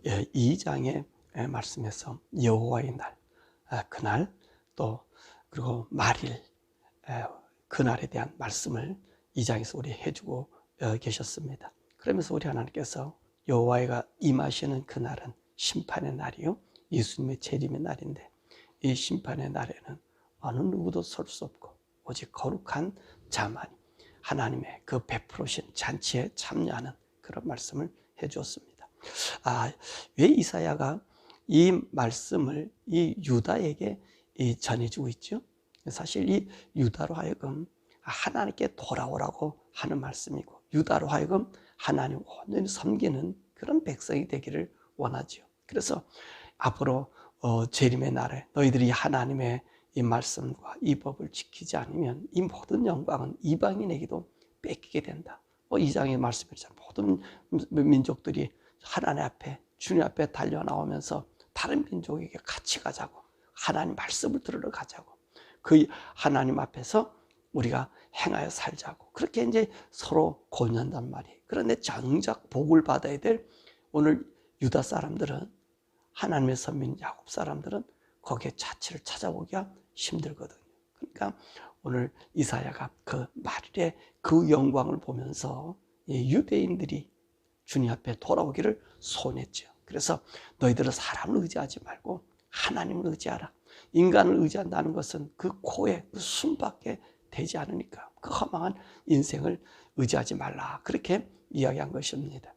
2장의 말씀에서 여호와의 날, 그날 또 그리고 말일, 그날에 대한 말씀을 2장에서 우리 해주고 계셨습니다. 그러면서 우리 하나님께서 여호와가 임하시는 그날은 심판의 날이요, 예수님의 재림의 날인데, 이 심판의 날에는 어느 누구도 설 수 없고 오직 거룩한 자만이 하나님의 그 베푸르신 잔치에 참여하는 그런 말씀을 해주었습니다. 왜 이사야가 이 말씀을 이 유다에게 전해주고 있죠? 사실 이 유다로 하여금 하나님께 돌아오라고 하는 말씀이고, 유다로 하여금 하나님 온전히 섬기는 그런 백성이 되기를 원하죠. 그래서 앞으로 재림의 날에 너희들이 하나님의 이 말씀과 이 법을 지키지 않으면 이 모든 영광은 이방인에게도 뺏기게 된다. 2장의 말씀이잖아요. 모든 민족들이 하나님 앞에, 주님 앞에 달려나오면서 다른 민족에게 같이 가자고, 하나님 말씀을 들으러 가자고, 그 하나님 앞에서 우리가 행하여 살자고, 그렇게 이제 서로 권유한단 말이에요. 그런데 정작 복을 받아야 될 오늘 유다 사람들은, 하나님의 선민 야곱 사람들은 거기에 자취를 찾아보기가 힘들거든요. 그러니까 오늘 이사야가 그 말일의 그 영광을 보면서 유대인들이 주님 앞에 돌아오기를 소원했죠. 그래서 너희들은 사람을 의지하지 말고 하나님을 의지하라. 인간을 의지한다는 것은 그 코에 그 숨밖에 되지 않으니까 그 허망한 인생을 의지하지 말라, 그렇게 이야기한 것입니다.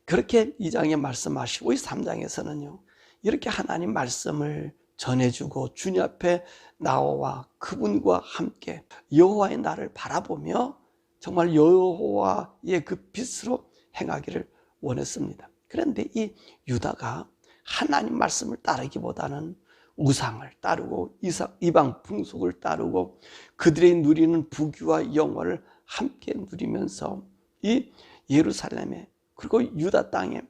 그렇게 2장에 말씀하시고, 이 3장에서는요 이렇게 하나님 말씀을 전해주고 주님 앞에 나와 그분과 함께 여호와의 날을 바라보며 정말 여호와의 그 빛으로 행하기를 원했습니다. 그런데 이 유다가 하나님 말씀을 따르기보다는 우상을 따르고 이방 풍속을 따르고 그들이 누리는 부귀와 영화를 함께 누리면서 이 예루살렘에, 그리고 유다 땅에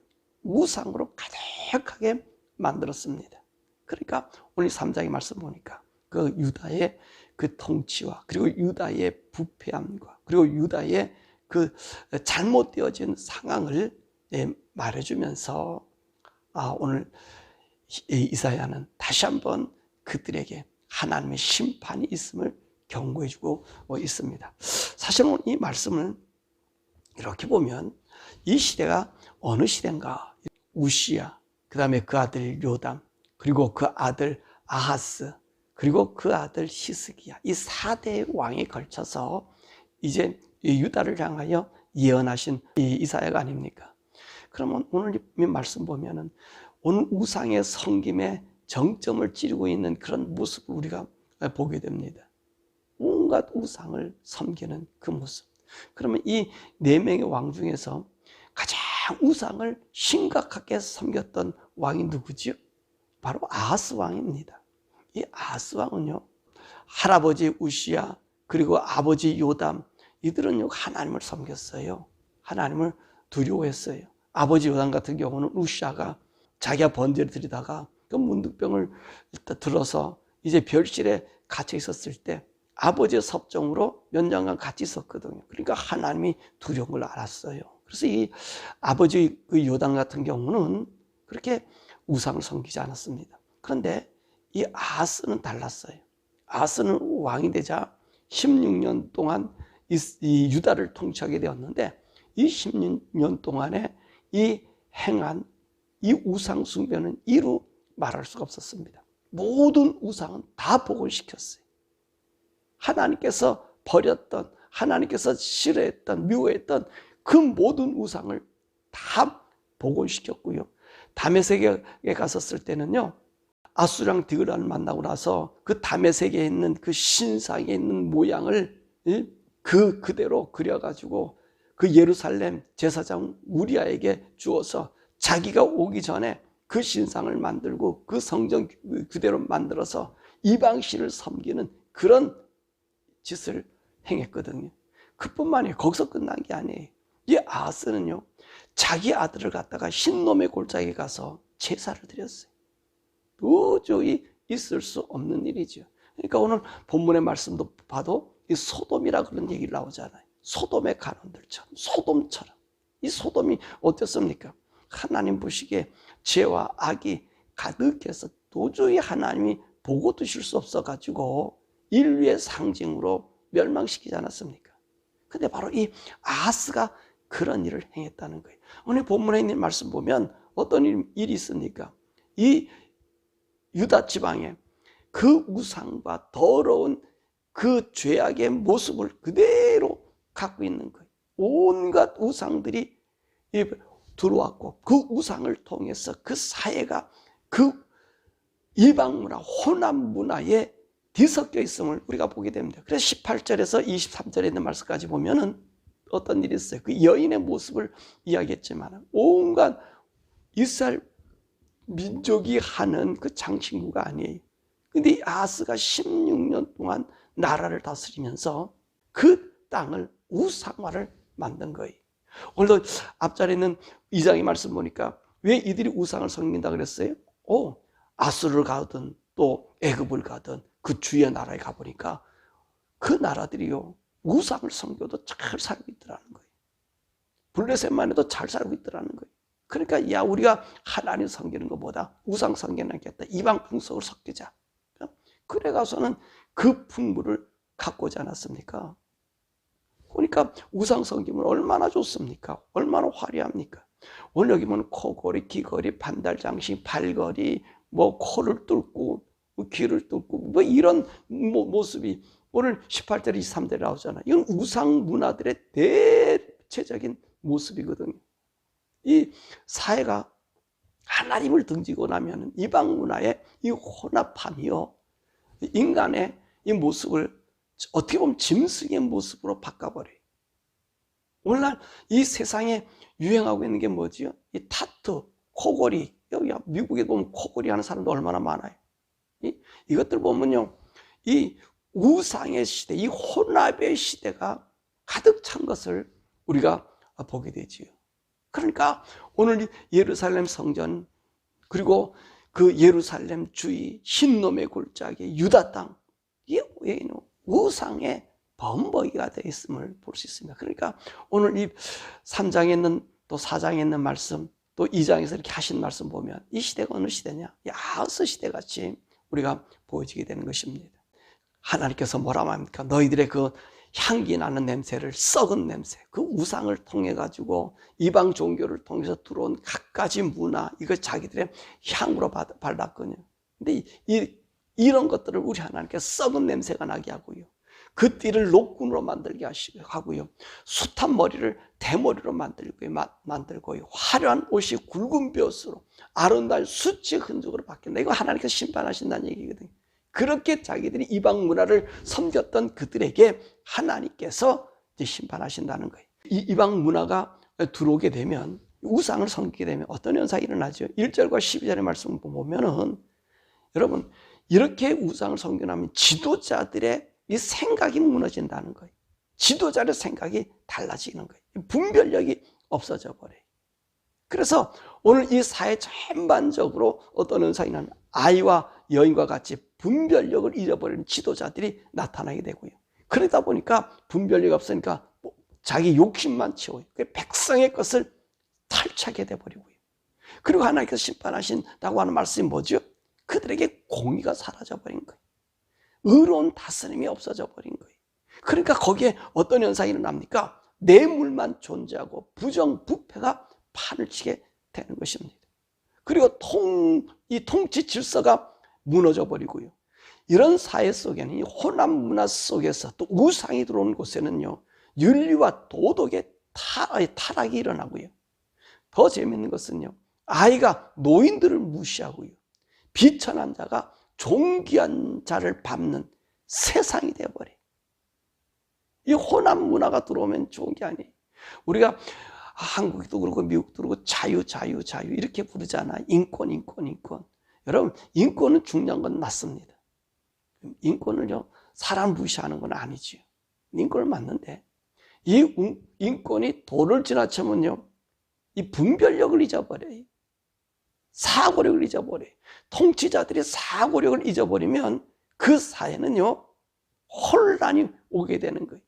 우상으로 가득하게 만들었습니다. 그러니까 오늘 3장의 말씀 보니까 그 유다의 그 통치와 그리고 유다의 부패함과 그리고 유다의 그 잘못되어진 상황을 말해주면서 오늘 이사야는 다시 한번 그들에게 하나님의 심판이 있음을 경고해주고 있습니다. 사실 오늘 이 말씀을 이렇게 보면 이 시대가 어느 시대인가, 우시야, 그 다음에 그 아들 요담, 그리고 그 아들 아하스, 그리고 그 아들 히스기야, 이 4대 왕에 걸쳐서 이제 유다를 향하여 예언하신 이사야가 아닙니까? 그러면 오늘 이 말씀 보면은 오늘 우상의 섬김에 정점을 찌르고 있는 그런 모습을 우리가 보게 됩니다. 온갖 우상을 섬기는 그 모습. 그러면 이 4명의 왕 중에서 가장 우상을 심각하게 섬겼던 왕이 누구지요? 바로 아하스 왕입니다. 이 아하스 왕은요, 할아버지 우시야, 그리고 아버지 요담, 이들은요 하나님을 섬겼어요. 하나님을 두려워했어요. 아버지 요담 같은 경우는 우시야가 자기가 번제를 드리다가 그 문득병을 들어서 이제 별실에 갇혀 있었을 때 아버지의 섭정으로 몇 년간 같이 있었거든요. 그러니까 하나님이 두려운 걸 알았어요. 그래서 이 아버지 그 요담 같은 경우는 그렇게 우상을 섬기지 않았습니다. 그런데 이 아하스는 달랐어요. 아하스는 왕이 되자 16년 동안 이 유다를 통치하게 되었는데, 이 16년 동안에 이 행한 이 우상 숭배는 이루 말할 수가 없었습니다. 모든 우상은 다 복원시켰어요. 하나님께서 버렸던, 하나님께서 싫어했던, 미워했던 그 모든 우상을 다 복원시켰고요. 다메섹에 갔었을 때는요, 아수랑 디그라를 만나고 나서 그 다메섹에 있는 그 신상에 있는 모양을 그대로 그려가지고 그 예루살렘 제사장 우리아에게 주어서 자기가 오기 전에 그 신상을 만들고 그 성전 그대로 만들어서 이방신을 섬기는 그런 짓을 행했거든요. 그뿐만이 거기서 끝난 게 아니에요. 이 아하스는요, 자기 아들을 갖다가 흰놈의 골짜기에 가서 제사를 드렸어요. 도저히 있을 수 없는 일이죠. 그러니까 오늘 본문의 말씀도 봐도 이 소돔이라 그런 얘기를 나오잖아요. 소돔의 가론들처럼, 소돔처럼. 이 소돔이 어땠습니까? 하나님 보시기에 죄와 악이 가득해서 도저히 하나님이 보고 드실 수 없어가지고 인류의 상징으로 멸망시키지 않았습니까? 근데 바로 이 아하스가 그런 일을 행했다는 거예요. 오늘 본문에 있는 말씀 보면 어떤 일이 있습니까? 이 유다 지방에 그 우상과 더러운 그 죄악의 모습을 그대로 갖고 있는 거예요. 온갖 우상들이 들어왔고 그 우상을 통해서 그 사회가 그 이방 문화, 혼합 문화에 뒤섞여 있음을 우리가 보게 됩니다. 그래서 18절에서 23절에 있는 말씀까지 보면은 어떤 일이 있어요. 그 여인의 모습을 이야기했지만 온갖 이스라엘 민족이 하는 그 장신구가 아니에요. 근데 아하스가 16년 동안 나라를 다스리면서 그 땅을 우상화를 만든 거예요. 오늘도 앞자리에 있는 2장의 말씀 보니까 왜 이들이 우상을 섬긴다 그랬어요? 아수르를 가든 또 애굽을 가든 그 주의 나라에 가보니까 그 나라들이요 우상을 섬겨도 잘 살고 있더라는 거예요. 블레셋만 해도 잘 살고 있더라는 거예요. 그러니까 야 우리가 하나님 섬기는 것보다 우상 섬기는 게 낫겠다. 이방 풍속을 섞이자. 그래 가서는 그 풍물을 갖고 오지 않았습니까? 그러니까 우상 섬김은 얼마나 좋습니까? 얼마나 화려합니까? 오늘 여기 보면 코걸이, 귀걸이, 반달장식, 발걸이, 뭐 코를 뚫고 뭐 귀를 뚫고 뭐 이런 모습이 오늘 18절 23절에 나오잖아요. 이건 우상 문화들의 대체적인 모습이거든요. 이 사회가 하나님을 등지고 나면 이방 문화의 이 혼합함이요 인간의 이 모습을 어떻게 보면 짐승의 모습으로 바꿔버려요. 오늘날 이 세상에 유행하고 있는 게 뭐지요? 이 타투, 코골이. 여기 미국에 보면 코골이 하는 사람도 얼마나 많아요. 이것들 보면요, 이 우상의 시대, 이 혼합의 시대가 가득 찬 것을 우리가 보게 되지요. 그러니까 오늘 예루살렘 성전 그리고 그 예루살렘 주위 흰놈의 골짜기 유다 땅 이게 우상의 범벅이가 되어 있음을 볼 수 있습니다. 그러니까 오늘 이 3장에 있는 또 4장에 있는 말씀 또 2장에서 이렇게 하신 말씀 보면 이 시대가 어느 시대냐? 아하스 시대같이 우리가 보여지게 되는 것입니다. 하나님께서 뭐라고 합니까? 너희들의 그 향기 나는 냄새를 썩은 냄새 그 우상을 통해 가지고 이방 종교를 통해서 들어온 갖가지 문화 이거 자기들의 향으로 발랐거든요. 근데 이런 것들을 우리 하나님께서 썩은 냄새가 나게 하고요. 그 띠를 녹군으로 만들게 하고요. 숱한 머리를 대머리로 만들고요. 화려한 옷이 굵은 벼슬로 아름다운 수치의 흔적으로 바뀐다. 이거 하나님께서 심판하신다는 얘기거든요. 그렇게 자기들이 이방 문화를 섬겼던 그들에게 하나님께서 이제 심판하신다는 거예요. 이 이방 문화가 들어오게 되면 우상을 섬기게 되면 어떤 현상이 일어나죠? 1절과 12절의 말씀을 보면은 여러분 이렇게 우상을 섬겨나면 지도자들의 이 생각이 무너진다는 거예요. 지도자의 생각이 달라지는 거예요. 분별력이 없어져 버려요. 그래서 오늘 이 사회 전반적으로 어떤 현상이 나면 아이와 여인과 같이 분별력을 잃어버리는 지도자들이 나타나게 되고요. 그러다 보니까 분별력이 없으니까 자기 욕심만 채워요. 백성의 것을 탈취하게 돼버리고요. 그리고 하나님께서 심판하신다고 하는 말씀이 뭐죠? 그들에게 공의가 사라져버린 거예요. 의로운 다스림이 없어져 버린 거예요. 그러니까 거기에 어떤 현상이 일어납니까? 뇌물만 존재하고 부정부패가 판을 치게 되는 것입니다. 그리고 이 통치 질서가 무너져 버리고요. 이런 사회 속에는 이 혼합 문화 속에서 또 우상이 들어온 곳에는요 윤리와 도덕의 타락이 일어나고요. 더 재미있는 것은요 아이가 노인들을 무시하고요 비천한 자가 존귀한 자를 밟는 세상이 되어버려요. 이 혼합 문화가 들어오면 좋은 게 아니에요. 우리가 한국도 그렇고 미국도 그렇고 자유 이렇게 부르잖아요. 인권. 여러분 인권은 중요한 건 맞습니다. 인권을요 사람 무시하는 건 아니지요. 인권은 맞는데 이 인권이 도를 지나치면요 이 분별력을 잊어버려요. 사고력을 잊어버려요. 통치자들이 사고력을 잊어버리면 그 사회는요 혼란이 오게 되는 거예요.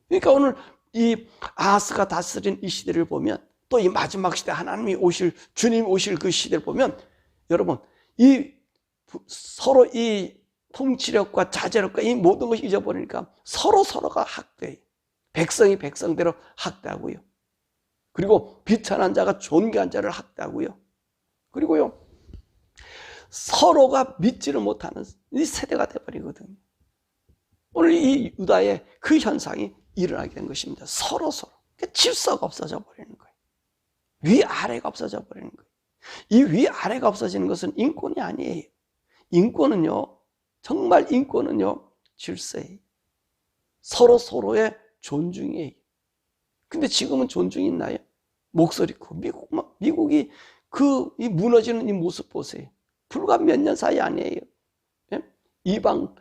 그러니까 오늘 이 아하스가 다스린 이 시대를 보면 또 이 마지막 시대 하나님이 오실, 주님 오실 그 시대를 보면 여러분 이 서로 이 통치력과 자제력과 이 모든 것이 잊어버리니까 서로가 학대해요. 백성이 백성대로 학대하고요. 그리고 비천한 자가 존귀한 자를 학대하고요. 그리고요, 서로가 믿지를 못하는 이 세대가 되어버리거든요. 오늘 이 유다의 그 현상이 일어나게 된 것입니다. 서로 질서가 없어져 버리는 거예요. 위아래가 없어져 버리는 거예요. 이 위아래가 없어지는 것은 인권이 아니에요. 인권은요, 정말 인권은요, 질서예요. 서로의 존중이에요. 근데 지금은 존중이 있나요? 목소리 크고 미국이 이 무너지는 이 모습 보세요. 불과 몇 년 사이 아니에요. 예? 이방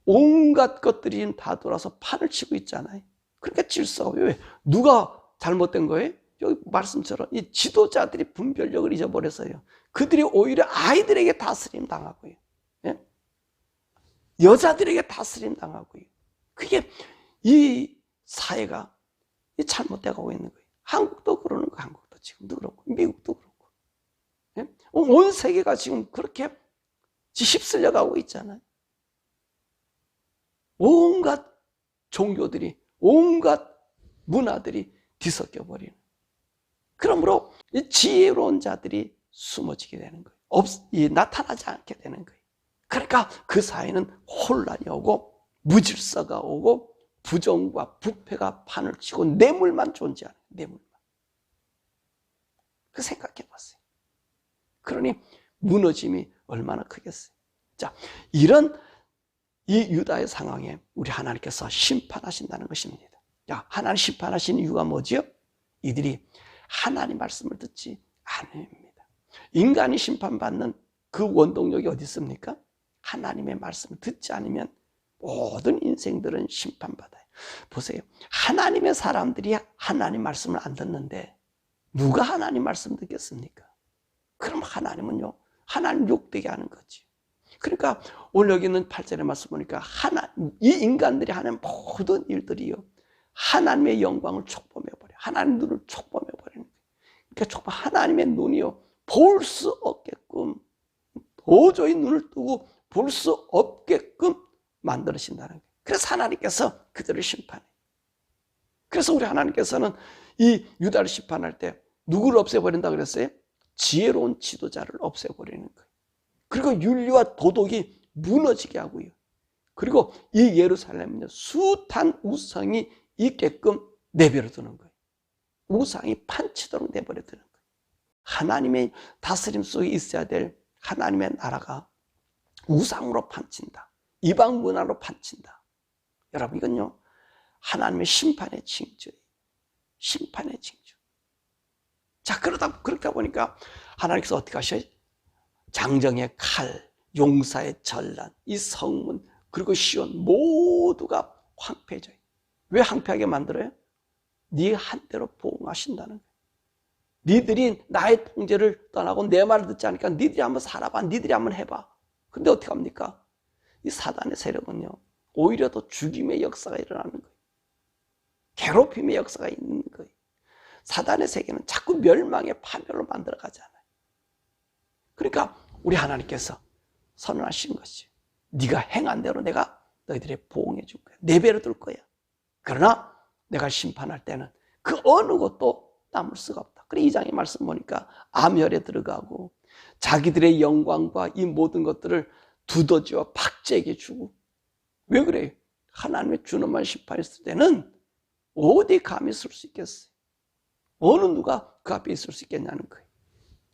온갖 것들이 다 돌아서 판을 치고 있잖아요. 그러니까 질서가 왜? 누가 잘못된 거예요? 여기 말씀처럼 이 지도자들이 분별력을 잊어버려서요. 그들이 오히려 아이들에게 다스림 당하고요. 예? 여자들에게 다스림 당하고요. 그게 이 사회가 잘못되어 가고 있는 거예요. 한국도 그러는 거예요. 한국도 지금도 그렇고 미국도 그렇고. 예? 온 세계가 지금 그렇게 휩쓸려 가고 있잖아요. 온갖 종교들이, 온갖 문화들이 뒤섞여 버리는. 그러므로 이 지혜로운 자들이 숨어지게 되는 거예요. 나타나지 않게 되는 거예요. 그러니까 그 사회는 혼란이 오고 무질서가 오고 부정과 부패가 판을 치고 뇌물만 존재하는 거예요. 뇌물만. 그 생각해 봤어요. 그러니 무너짐이 얼마나 크겠어요. 자, 이런 이 유다의 상황에 우리 하나님께서 심판하신다는 것입니다. 자, 하나님 심판하신 이유가 뭐지요? 이들이 하나님 말씀을 듣지 않음입니다. 인간이 심판받는 그 원동력이 어디 있습니까? 하나님의 말씀을 듣지 않으면 모든 인생들은 심판받아요. 보세요. 하나님의 사람들이 하나님 말씀을 안 듣는데 누가 하나님 말씀 듣겠습니까? 그럼 하나님은요, 하나님 욕되게 하는 거지. 그러니까 오늘 여기 있는 8절의 말씀 보니까 이 인간들이 하는 모든 일들이요, 하나님의 영광을 촉범해버려요. 하나님 눈을 촉범해버리는 거예요. 그러니까 하나님의 눈이요, 볼 수 없게끔, 도저히 눈을 뜨고 볼 수 없게끔 만들어진다는 거예요. 그래서 하나님께서 그들을 심판해요. 그래서 우리 하나님께서는 이 유다를 심판할 때 누구를 없애버린다 그랬어요? 지혜로운 지도자를 없애버리는 거예요. 그리고 윤리와 도덕이 무너지게 하고요. 그리고 이 예루살렘은요, 숱한 우상이 있게끔 내버려 두는 거예요. 우상이 판치도록 내버려 두는 거예요. 하나님의 다스림 속에 있어야 될 하나님의 나라가 우상으로 판친다. 이방 문화로 판친다. 여러분, 이건요, 하나님의 심판의 징조예요. 심판의 징조. 자, 그러다 보니까 하나님께서 어떻게 하셔요? 장정의 칼, 용사의 전란, 이 성문, 그리고 시온 모두가 황폐해져요. 왜 황폐하게 만들어요? 네 한대로 보응하신다는 거예요. 니들이 나의 통제를 떠나고 내 말을 듣지 않으니까 니들이 한번 살아봐, 니들이 한번 해봐. 근데 어떻게 합니까? 이 사단의 세력은요, 오히려 더 죽임의 역사가 일어나는 거예요. 괴롭힘의 역사가 있는 거예요. 사단의 세계는 자꾸 멸망의 파멸로 만들어가잖아요. 그러니까 우리 하나님께서 선언하신 것이, 네가 행한 대로 내가 너희들의 보응해 줄 거야. 내 배로 둘 거야. 그러나 내가 심판할 때는 그 어느 것도 남을 수가 없다. 그래, 2장의 말씀 보니까 암혈에 들어가고 자기들의 영광과 이 모든 것들을 두더지와 박제에게 주고. 왜 그래요? 하나님의 준엄한 심판했을 때는 어디 감히 쓸 수 있겠어요? 어느 누가 그 앞에 있을 수 있겠냐는 거예요.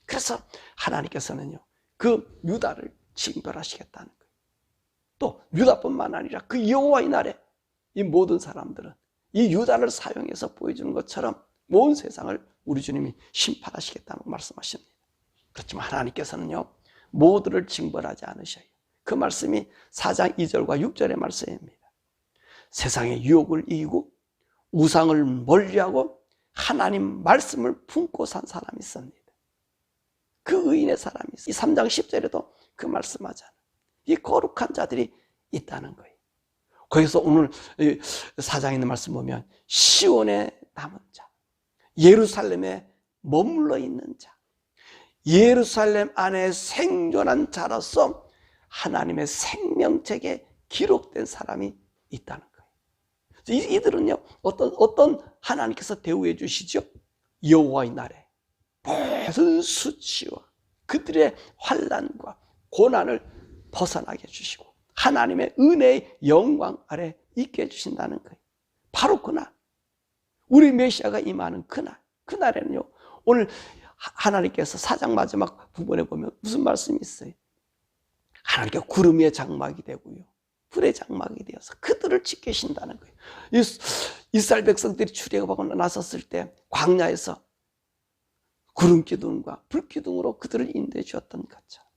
그래서 하나님께서는요, 그 유다를 징벌하시겠다는 거예요. 또 유다뿐만 아니라 그 여호와의 날에 이 모든 사람들은 이 유다를 사용해서 보여주는 것처럼 온 세상을 우리 주님이 심판하시겠다는 말씀하십니다. 그렇지만 하나님께서는요, 모두를 징벌하지 않으셔요. 그 말씀이 4장 2절과 6절의 말씀입니다. 세상의 유혹을 이기고 우상을 멀리하고 하나님 말씀을 품고 산 사람이 있습니다. 그 의인의 사람이 있어요. 이 3장 10절에도 그 말씀하잖아요. 이 거룩한 자들이 있다는 거예요. 거기서 오늘 4장에 있는 말씀 보면 시온의 남은 자, 예루살렘에 머물러 있는 자, 예루살렘 안에 생존한 자로서 하나님의 생명책에 기록된 사람이 있다는 거예요. 이들은요, 어떤 하나님께서 대우해 주시죠? 여호와의 날에 모든 수치와 그들의 환난과 고난을 벗어나게 해주시고 하나님의 은혜의 영광 아래 있게 해주신다는 거예요. 바로 그날, 우리 메시아가 임하는 그날에는요, 오늘 하나님께서 4장 마지막 부분에 보면 무슨 말씀이 있어요? 하나님께 구름의 장막이 되고요, 불의 장막이 되어서 그들을 지키신다는 거예요. 이스라엘 백성들이 출애굽하고 나섰을 때 광야에서 구름 기둥과 불 기둥으로 그들을 인도해 주었던 것처럼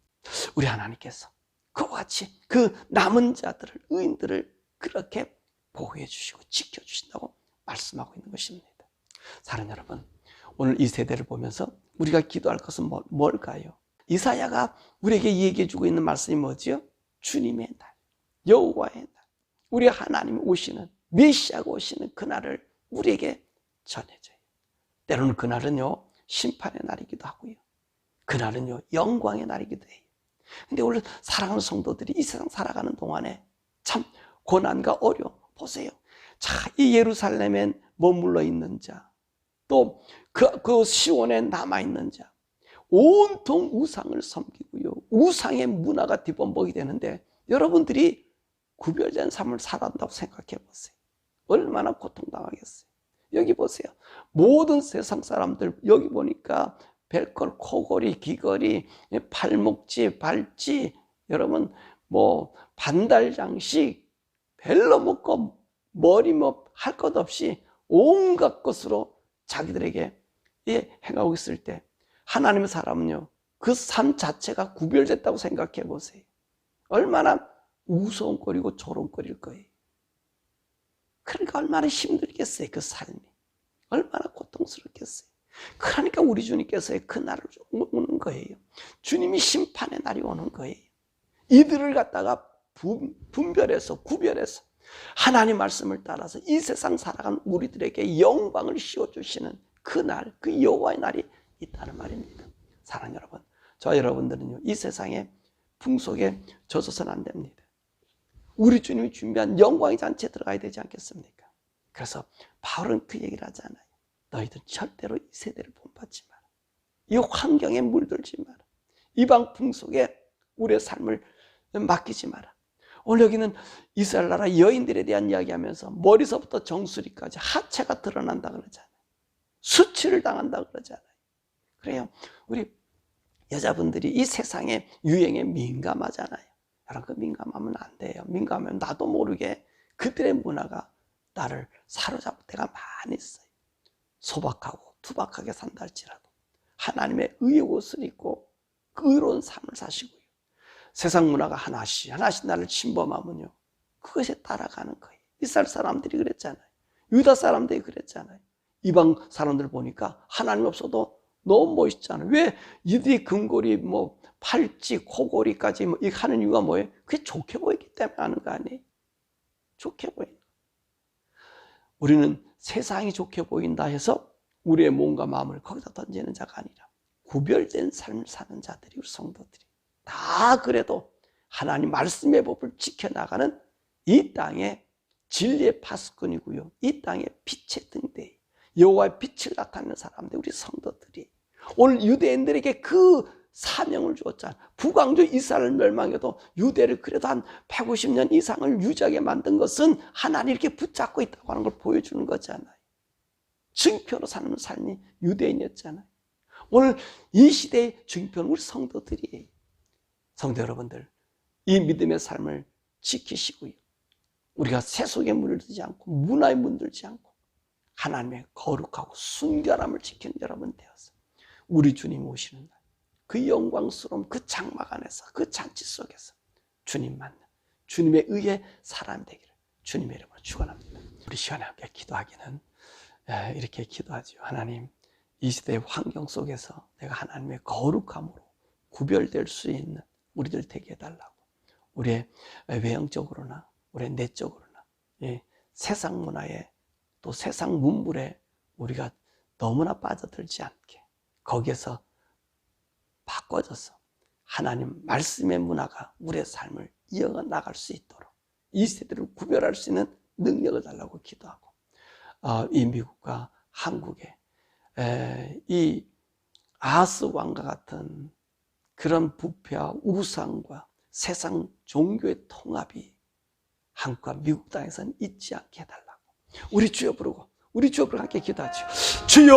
우리 하나님께서 그와 같이 그 남은 자들을, 의인들을 그렇게 보호해 주시고 지켜 주신다고 말씀하고 있는 것입니다. 사랑하는 여러분, 오늘 이 세대를 보면서 우리가 기도할 것은 뭘까요? 이사야가 우리에게 얘기해 주고 있는 말씀이 뭐지요? 주님의 날, 여호와의 날, 우리 하나님이 오시는, 메시아가 오시는 그날을 우리에게 전해줘요. 때로는 그날은요, 심판의 날이기도 하고요, 그날은요, 영광의 날이기도 해요. 근데 원래 사랑하는 성도들이 이 세상 살아가는 동안에 참 고난과 어려움, 보세요. 자, 이 예루살렘에 머물러 있는 자, 또 그 시온에 남아있는 자, 온통 우상을 섬기고요, 우상의 문화가 뒤범벅이 되는데 여러분들이 구별된 삶을 살아간다고 생각해 보세요. 얼마나 고통당하겠어요. 여기 보세요. 모든 세상 사람들 여기 보니까 벨걸, 코걸이, 귀걸이, 팔목지, 발찌, 여러분 뭐 반달장식, 벨로 묶고 머리 뭐 할 것 없이 온갖 것으로 자기들에게 행하고 있을 때 하나님의 사람은요, 그 삶 자체가 구별됐다고 생각해 보세요. 얼마나 우스운거리고 조롱거릴 거예요. 그러니까 얼마나 힘들겠어요. 그 삶이 얼마나 고통스럽겠어요. 그러니까 우리 주님께서의 그 날을 오는 거예요. 주님이 심판의 날이 오는 거예요. 이들을 갖다가 분별해서 구별해서 하나님 말씀을 따라서 이 세상 살아간 우리들에게 영광을 씌워주시는 그날, 그 여호와의 날이 있다는 말입니다. 사랑하는 여러분, 저 여러분들은요, 이 세상의 풍속에 젖어서는 안 됩니다. 우리 주님이 준비한 영광의 잔치에 들어가야 되지 않겠습니까? 그래서 바울은 그 얘기를 하잖아요. 너희들 절대로 이 세대를 본받지 마라. 이 환경에 물들지 마라. 이방 풍속에 우리의 삶을 맡기지 마라. 오늘 여기는 이스라엘 나라 여인들에 대한 이야기하면서 머리서부터 정수리까지 하체가 드러난다 그러잖아요. 수치를 당한다 그러잖아요. 그래요. 우리 여자분들이 이 세상의 유행에 민감하잖아요. 여러분, 그 민감하면 안 돼요. 민감하면 나도 모르게 그들의 문화가 나를 사로잡을 때가 많이 있어요. 소박하고 투박하게 산다 할지라도 하나님의 의의 옷을 입고 그 의로운 삶을 사시고요, 세상 문화가 하나씩 나를 침범하면요, 그것에 따라가는 거예요. 이스라엘 사람들이 그랬잖아요. 유다 사람들이 그랬잖아요. 이방 사람들 보니까 하나님 없어도 너무 멋있잖아요. 왜 이들이 금고리, 뭐 팔찌, 코고리까지 뭐 이렇게 하는 이유가 뭐예요? 그게 좋게 보이기 때문에 하는 거 아니에요? 좋게 보이는 거. 우리는 세상이 좋게 보인다 해서 우리의 몸과 마음을 거기다 던지는 자가 아니라 구별된 삶을 사는 자들이, 우리 성도들이 다 그래도 하나님 말씀의 법을 지켜나가는 이 땅의 진리의 파수꾼이고요, 이 땅의 빛의 등대, 여호와의 빛을 나타내는 사람들, 우리 성도들이 오늘 유대인들에게 그 사명을 주었잖아요. 북왕조 이스라엘 멸망해도 유대를 그래도 한 150년 이상을 유지하게 만든 것은 하나님 이렇게 붙잡고 있다고 하는 걸 보여주는 거잖아요. 증표로 사는 삶이 유대인이었잖아요. 오늘 이 시대의 증표는 우리 성도들이에요. 성도 여러분들, 이 믿음의 삶을 지키시고요, 우리가 세속에 물들지 않고 문화에 물들지 않고 하나님의 거룩하고 순결함을 지키는 여러분 되어서 우리 주님 오시는 날, 그 영광스러운 그 장막 안에서, 그 잔치 속에서 주님 만나 주님의 의의 사람 되기를 주님의 이름으로 축원합니다. 우리 시간에 함께 기도하기는 이렇게 기도하죠. 하나님, 이 시대의 환경 속에서 내가 하나님의 거룩함으로 구별될 수 있는 우리들 되게 해달라고, 우리의 외형적으로나 우리의 내적으로나 세상 문화에 또 세상 문물에 우리가 너무나 빠져들지 않게 거기에서 바꿔져서 하나님 말씀의 문화가 우리의 삶을 이어나갈 수 있도록 이 세대를 구별할 수 있는 능력을 달라고 기도하고, 이 미국과 한국에 이 아하스 왕과 같은 그런 부패와 우상과 세상 종교의 통합이 한국과 미국 땅에서는 있지 않게 해달라고 우리 주여 부르고 함께 기도하죠. 주여